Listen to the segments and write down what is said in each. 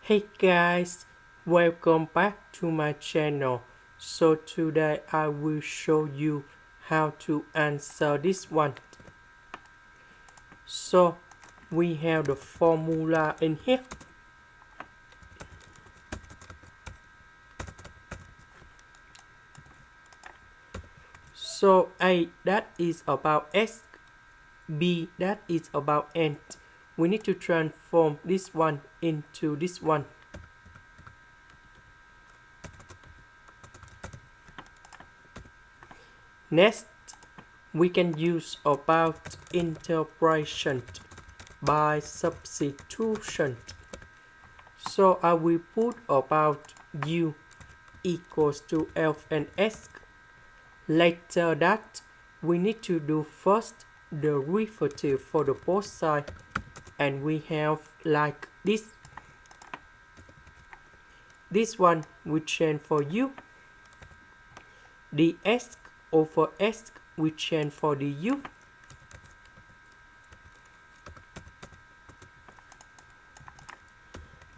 Hey guys, welcome back to my channel. So today I will show you how to answer this one. So we have the formula in here. So A, that is about S, B, that is about N. We need to transform this one into this one. Next, we can use about interpretation by substitution. So I will put about u equals to F and S. Later that, we need to do first the derivative for the both sides, and we have like this. This one we change for u. The s over s we change for the u.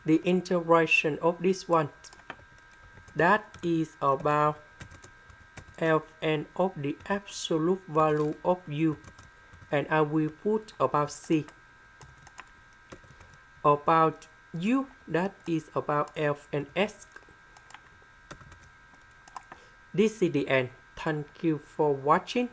The integration of this one, that is about Fn of the absolute value of u, and I will put about c. About u, that is about F and S. This is the end. Thank you for watching.